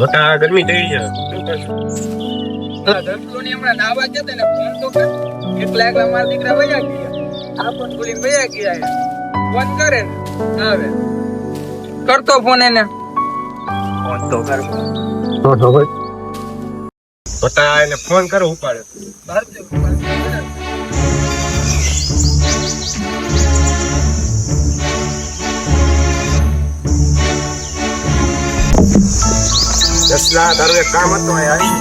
બકા ગરમી થઈ છે શું કરશું? ધરતીઓની હમણાં નાવા જતા ને ફોન તો કર. એકલા એકલા મારા દીકરા વયા ગયા. આ ફોન ખોલીને વયા ગયા છે. ફોન કરે ને આવે. કરતો ફોન એને. ફોન તો કર બકા એને ફોન કરો ઉપાડે. ભારતી ઉપર. દસલા તારું એક કામ હતું અહીં આવી.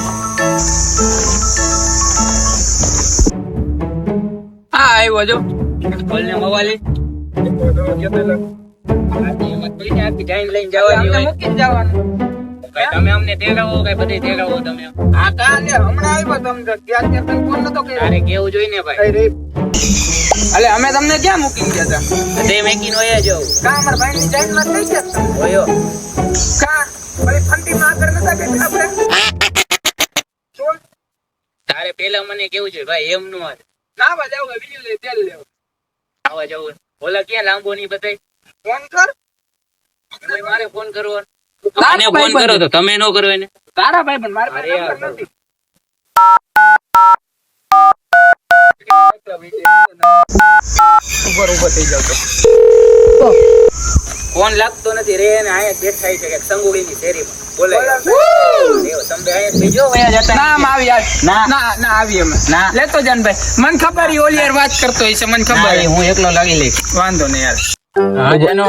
હા આવ્યો જો. બોલને મોવાલી. તમે અમને તેડાવો કઈ બધે તેડાવો તમે. હા કાલે હમણાં આવ્યો તમને ત્યાં ત્યાં ફોન નતો કર્યો. તારે કેવું જોઈને ભાઈ. અલે અમે તમને ક્યાં મૂકી ગયા હતા? તે મેકીન હોય જો. કા અમાર ભાઈ ની જાઈન માં થઈ ગયા હોયો. કા ઓલી ફંટી માં આગળ નતા કે આપણે. શું? તારે પેલા મને કેવું છે ભાઈ એમ નો હાલ. ના વા જાવ બીજું લે તેલ લેવ. આવા જાવ. ઓલા ક્યાં લાંબો ની બતાઈ. ફોન કર. મારે ફોન કરવો. આને ફોન કરો તો તમે નો કરો એને. તારા ભાઈ પણ મારે નંબર નથી. ઉપર થઈ જાવ તો ફોન લાગતો નથી રે ને આયા દેખાય છે કે સંગુડીની શેરીમાં બોલે દેવ તમે આયા બીજો વયા જતા નામ આવી યાર ના ના આવી અમે ના લેતો જાન ભાઈ મને ખબર ઈ ઓલી યાર વાત કરતો હશે મને ખબર હું એકલો લાગી લઈ વાંધો નહીં યાર હા જાનો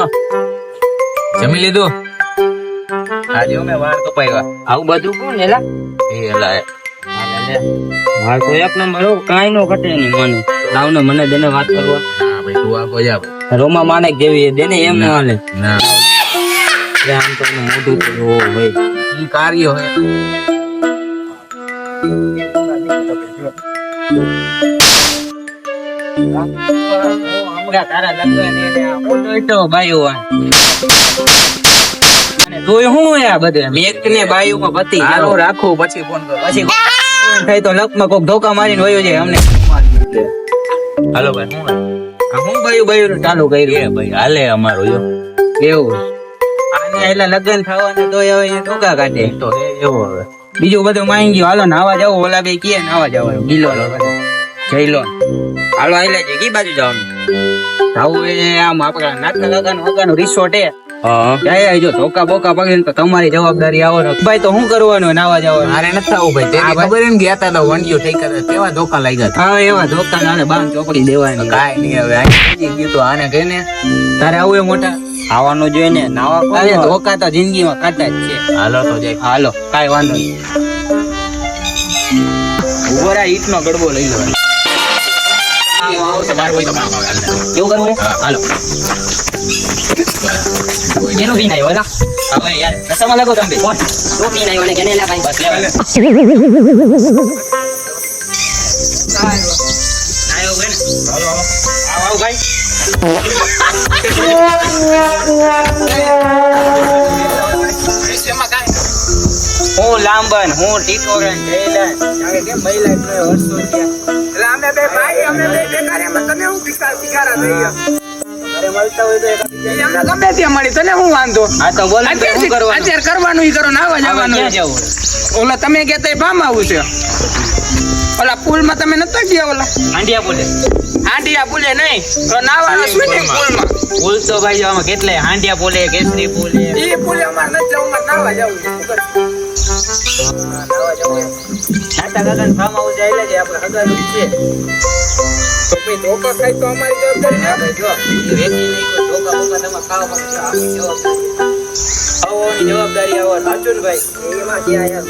જમી લીધું આજે અમે વાર કપાવ્યા આવું બધું કોણ એલા એ એલા હા તો એક નંબર હો કાઈ નો ઘટે નહીં મને લાવને મને દેને વાત કરવા હા ભાઈ તું આગો જા. રોમા માણેક જેવી દેને એમ ના હાલે ના આમ તો એનું મોઢું તો ઓ ભાઈ ઈ કાર્ય હે. હમણાં તારા લગ્ન ને ફોટો ઇટો બાયો અને જોઈ હું આ બધે મેક ને બાયો માં પતિ હાલો રાખો પછી ફોન કરો. પછી થાય તો લકમાં કોક ધોકા મારીને વયો જાય અમને હાલો ભાઈ હું હું બાયું બાયું ચાલુ કર્યું એ ભાઈ હાલે અમારો જો એવું આને એટલા લગ્ન થવાને તો હવે અહીંયા ધોકા કાઢે તો હે એવો હવે. બીજું બધું માંગી ગયું હાલો નાવા જાવ ઓલા બે કે નાવા જાવ ગીલો જઈ લો હાલો આઈલા છે કી બાજુ જવાનું આવું એ આમ આપડા નાટક લગાનું રિસોર્ટ હે હા જાય જો ધોકા બોકા પગીને તો તમારી જવાબદારી આવવાનો ભાઈ તો શું કરવાનું નાવા જવાનું મારે નથી આવું ભાઈ તેની ખબર એમ ગયા તા તો વંડિયું થઈ કરે કેવા ધોકા લાગ્યા હતા. હા એવા ધોકા નાને બાંધ ચોપડી દેવાની કાંઈ નહીં હવે આ ગયું તો આને કહીને તારે આવું એ મોટા આવવાનું જોઈએ ને નાવા અરે ધોકા તો જિંદગીમાં કાઢતા જ છે હાલો તો જાય. હાલો કાઈ વાંધો નહીં ઉભો રા ઈટ નો ગડબો લઈ લો કેવું કરવું હાલો જેનો બી નહીં હોય હવે યાર રસમાં લાગો તમે કોણ તો બી નહીં હોય કેને લા ભાઈ બસ લેવા આયો બેન હાલો આવો ભાઈ હું લાંબન હું ટીકોરન જયલન કે કેમ મહિલા એટલે વર્ષો ગયા એટલે અમે બે ભાઈ અમે બે બેકારીમાં તને હું શિકારા થઈ ગયા અરે મળતા હોય તો અમને ગમે ત્યાં મળી તને હું વાંધો હા તો બોલ શું કરવાનું અત્યારે કરવાનું ઈ કરો નાવા જવાનું ક્યાં જવું ઓલા તમે કહેતા ભામ આવું છે ઓલા પુલમાં તમે નતા ગયા ઓલા હાંડિયા પુલે નહીં તો નાવાનો સ્વિમિંગ પુલમાં પુલ તો ભાઈ આમાં કેટલે હાંડિયા પુલે કેસરી પુલે ઈ પુલે અમાર ન જવું નાવા જવું નાવા જવું નાતા કાકાને ફાર્મ હાઉસ આવેલા છે આપણે હગાનું છે તો ભાઈ ધોકા ખાય તો અમારી જવાબદારી ના ભાઈ જો વેચી નહીં કોઈ ધોકા બોકા તમે ખાવા માટે આપણી જવાબદારી જવાબદારી આવો સાચું ને ભાઈ એમાં ગયા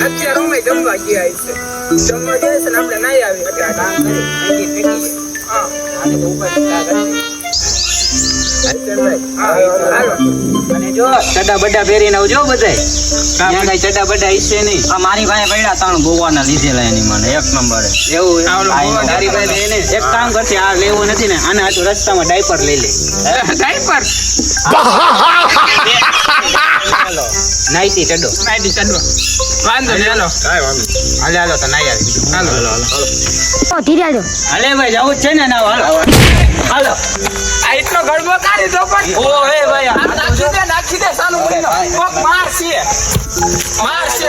અત્યારે અમે જમવા ગયા છે જમવા જાય છે ને આપણે નહીં આવી અત્યારે કામ કરી સંગીત ફેંકી હા આને તો ઉપર કા કરી અને જો ચડા બડા પહેરીને આવજો બધાય ત્યાં કઈ ચડા બડા ઈશે નહીં આ મારી ભાઈ પડ્યા ત્રણ ગોવાના લીધેલા એની મને એક નંબર એવું તારી ભાઈ એને એક કામ કરશે આ લેવું નથી ને આને આ તો રસ્તામાં ડાયપર લઈ લે ડાયપર નાઈટી ચડો વાંધો નહીં હાલો કાઈ વાંધો હાલે હાલો તો નાઈ આવી હાલો હાલો હાલો ધીરે હાલો હાલે ભાઈ જવું જ છે ને ના હાલો હાલો આ એટલો ગડબો કાઢી દો પણ ઓ હે ભાઈ નાખી દે સાનું કોક મારશે મારશે મારશે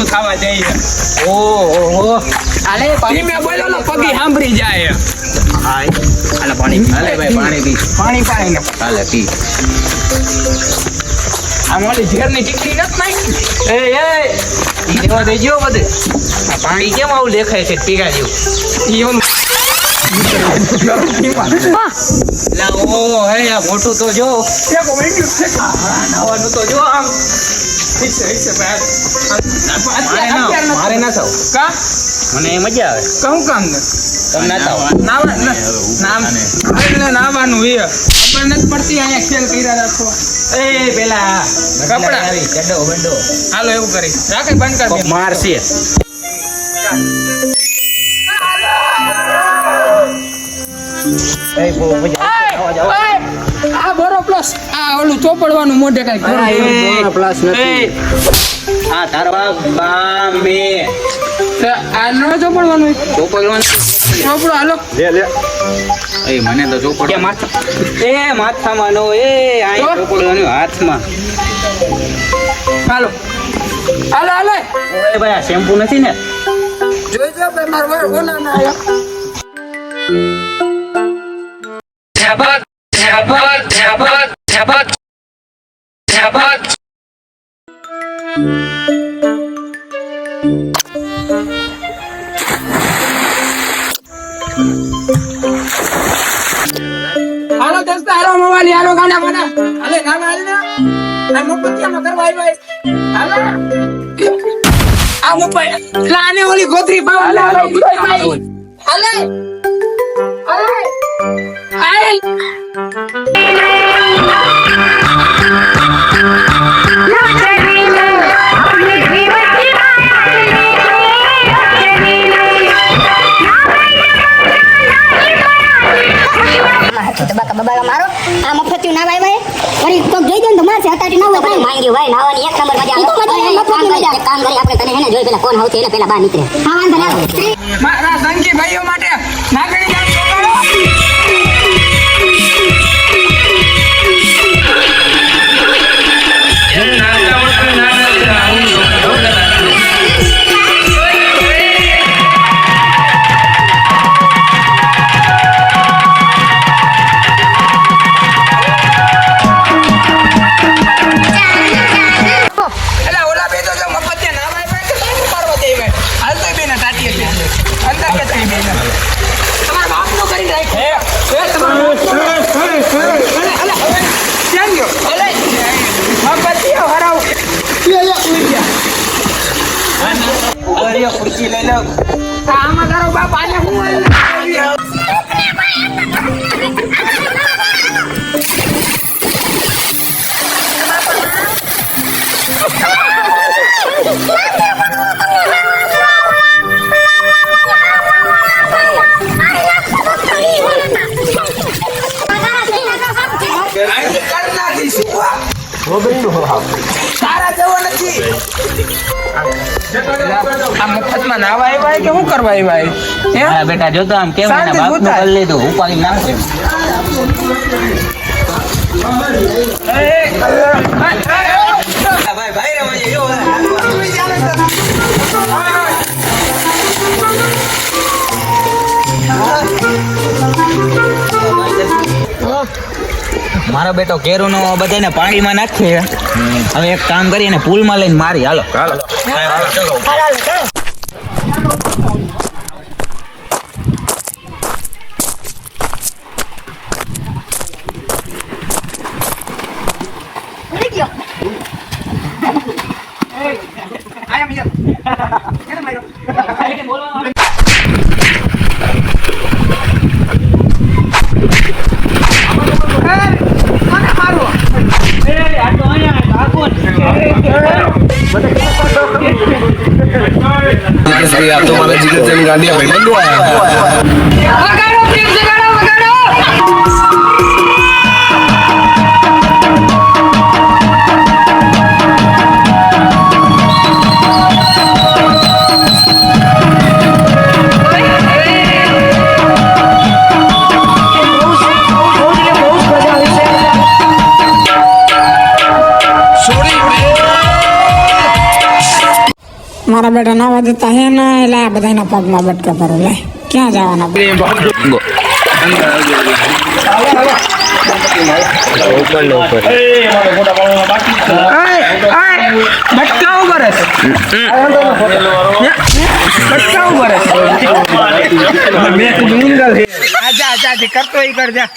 થવા જઈએ ઓહો આલે ધીમે બોલો ને પગી સાંભળી જાય હાલે પાણી હાલે ભાઈ પાણી પી પાણી પાણી ને હાલે પી આમ ઓલી ઝેરની ટીકડી નથી નાખી ઈ દેવા દેજો બધે આ પાણી કેમ આવું દેખાય છે પીગા જેવું ઓ હે આ મોટું તો જો નાવાનું તો જો આમ મારે ના થાવ કા મને મજા આવે કહું કામ ને તમે ના થાવ નાવાનું એ આપણને જ પડતી અહીંયા ખેલ કર્યા રાખો એ પેલા કપડા આવી ચડો બંડો હાલો એવું કરી રાખે બંધ કર મારશે એ બહુ મજા આ બરો પ્લસ આ ઓલું ચોપડવાનું મોઢે કઈ પ્લસ નથી હા તારો બા મે આ નો ચોપડવાનું ચોપડવાનું ચોપડો હાલો એ મને તો ચોપડ કે માથામાં નો એ આ ચોપડવાનું હાથમાં હાલો હાલો હાલો ઓય ભાઈ આ શેમ્પુ નથી ને જોઈજો બે માર ઓલા ના આયા હાલો દોસ્તો હાલો મોબાઈલ હાલો ગાના બના હાલે ગાના હાલે ના આ મોપતિયામાં કરવા આવ્યા હાલો આ મોબાઈલ લાને ઓલી ગોત્રી પાવ હાલે હાલે હાલે બબાલા મારો આ મફતિયું ના વાય વળી તો જોઈ દે તો મારશે હતાટી ના હોય માંગ્યું ભાઈ નાવાની એક નંબર મજા આવે કામ કરી આપણે તને હેને જોઈ પેલા કોણ હોતે એને પેલા બહાર નીકળે હા વાંધો ના મારા સંગી ભાઈઓ માટે નાગણી જાણ ખુરશી લઈ લો આમાં તારો બાપ આને હું તારા જેવો નથી આ મફતમાં નાવા આવ્યા કે શું કરવા આવ્યા હા બેટા જો તો આમ કેમ એના બાપનું કરી લીધું ઉપાડી નાખે ભાઈ ભાઈ રે મને જો મારો બેટો કેરું નો બધાને પાણીમાં નાખે હવે એક કામ કરીને પુલમાં લઈને મારી હાલો હાલો आप तो हमारे जिगर से गाड़ियां भाई बंदो आया મારા બેટા નાવા દેતા હે ને એટલે આ બધાના પગમાં બટકા ભરો લે ક્યાં જવાના બટકા ઉપર બટકા ઉપર આજા કરતો ઈ કર જા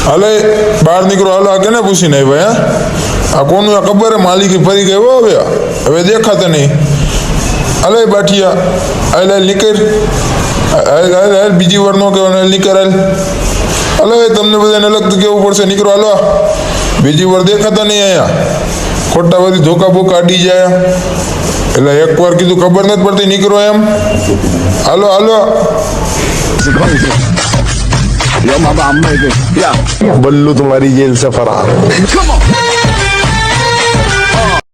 હાલે બહાર નીકળો હાલો આ કેને પૂછીને ભાઈ આ કોનું આ ખબર હે માલિકી ફરી ગયો હવે દેખાતા નહીં હાલે બાઠિયા હાલ નીકળ હાલ બીજી વાર નો કહેવાનું નીકળ હાલ હાલે તમને બધાને અલગ કેવું પડશે નીકળો હાલો બીજી વાર દેખાતા નહીં અહીંયા ખોટા બધી ધોકા બોકા અડી જાય એટલે એક વાર કીધું ખબર નથી પડતી નીકળો એમ હાલો હાલો बल्लू तुम्हारी जेल से फरार